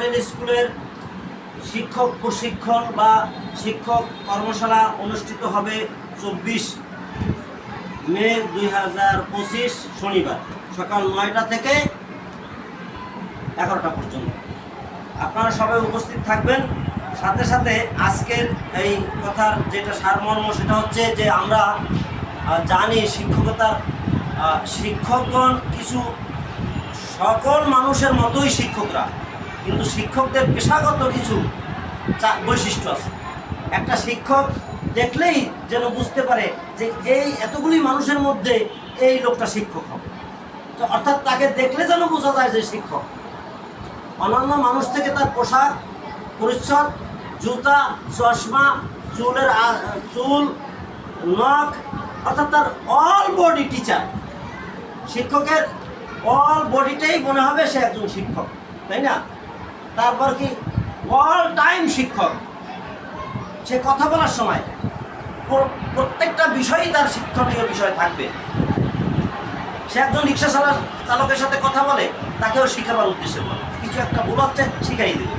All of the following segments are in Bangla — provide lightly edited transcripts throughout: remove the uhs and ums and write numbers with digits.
মডেল স্কুলের শিক্ষক প্রশিক্ষণ বা শিক্ষক কর্মশালা অনুষ্ঠিত হবে 24 মে 2025 শনিবার সকাল 9টা থেকে 11টা পর্যন্ত। আপনারা সবাই উপস্থিত থাকবেন। সাথে সাথে আজকের এই কথার যেটা সারমর্ম সেটা হচ্ছে যে আমরা জানি শিক্ষকতার শিক্ষকগণ কিছু সকল মানুষের মতোই শিক্ষকরা, কিন্তু শিক্ষকদের পেশাগত কিছু বৈশিষ্ট্য আছে। একটা শিক্ষক দেখলেই যেন বুঝতে পারে যে এই এতগুলি মানুষের মধ্যে এই লোকটা শিক্ষক হবে, তো অর্থাৎ তাকে দেখলে যেন বোঝা যায় যে শিক্ষক। অন্যান্য মানুষ থেকে তার পোশাক পরিচ্ছদ, জুতা, চশমা, চুল, নখ, অর্থাৎ তার অল বডি টিচার। শিক্ষকের অল বডিটাই মনে হবে সে একজন শিক্ষক, তাই না? তারপর কি অল টাইম শিক্ষক। সে কথা বলার সময় প্রত্যেকটা বিষয়ই তার শিক্ষণীয় বিষয় থাকবে। সে একজন রিক্সা চালকের সাথে কথা বলে, তাকেও শিখাবার উদ্দেশ্যে বলে, কিছু একটা ভুল হচ্ছে শিখাই দেবে।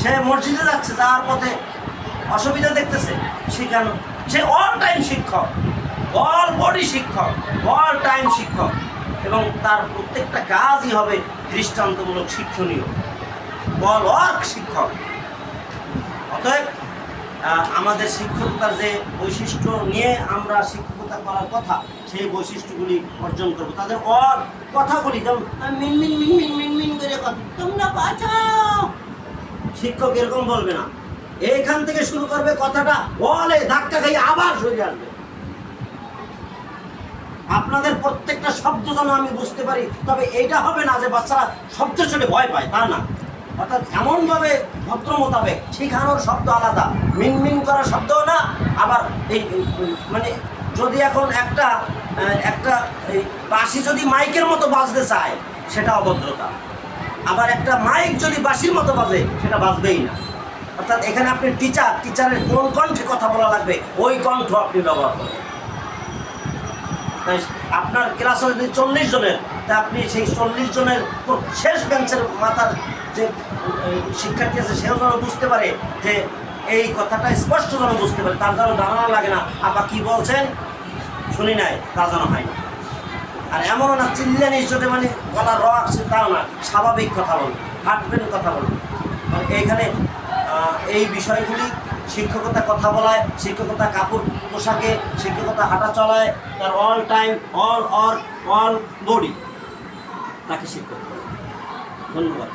সে মসজিদে যাচ্ছে, যাওয়ার পথে অসুবিধা দেখতেছে, শিখানো। সে অল টাইম শিক্ষক, অল বডি শিক্ষক, অল টাইম শিক্ষক, এবং তার প্রত্যেকটা কাজই হবে দৃষ্টান্তমূলক, শিক্ষণীয়, অল ওয়ার্ক শিক্ষক। অতএব আমাদের শিক্ষকতার যে বৈশিষ্ট্য নিয়ে আমরা শিক্ষকতা করার কথা, সেই বৈশিষ্ট্যগুলি অর্জন করবো। তাদের কথাগুলি যেমন মিনমিন মিনমিন মিনমিন করে কথা, তোমরা বাঁচাও। শিক্ষক এরকম বলবে না, এইখান থেকে শুরু করবে কথাটা, বলে ধাক্কা খাইয়ে আবার সরে আসবে। আপনাদের প্রত্যেকটা শব্দ যেন আমি বুঝতে পারি, তবে এইটা হবে না যে বাচ্চারা শব্দ শুনে ভয় পায়, তা না। অর্থাৎ এমনভাবে ভদ্র মোতাবেক শেখানোর শব্দ আলাদা, মিনমিন করার শব্দও না। আবার এই মানে যদি এখন একটা এই বাঁশি যদি মাইকের মতো বাজতে চায়, সেটা অভদ্রতা। আবার একটা মাইক যদি বাঁশির মতো বাজে, সেটা বাজবেই না। অর্থাৎ এখানে আপনি টিচারের কোন কণ্ঠে কথা বলা লাগবে, ওই কণ্ঠ আপনি ব্যবহার করবেন। আপনার ক্লাস যদি 40 জনের, তা আপনি সেই 40 জনের শেষ বেঞ্চের মাথার যে শিক্ষার্থী আছে, সেও যেন বুঝতে পারে যে এই কথাটা স্পষ্ট যেন বুঝতে পারে, তার যেন ধারণা লাগে না আপা কি বলছেন শুনি নাই, তা যেন হয় না। আর এমনও না চিল্লেন ইস্যুতে মানে গলা র আসছে, তাও না, স্বাভাবিক কথা বলবে, হাঁটবেন কথা বলবে। এইখানে এই বিষয়গুলি শিক্ষকতা কথা বলায়, শিক্ষকতা কাপড় পোশাকে, শিক্ষকতা হাঁটা চলায়, তার অল টাইম, অল বডি, তাকে শিক্ষক। ধন্যবাদ।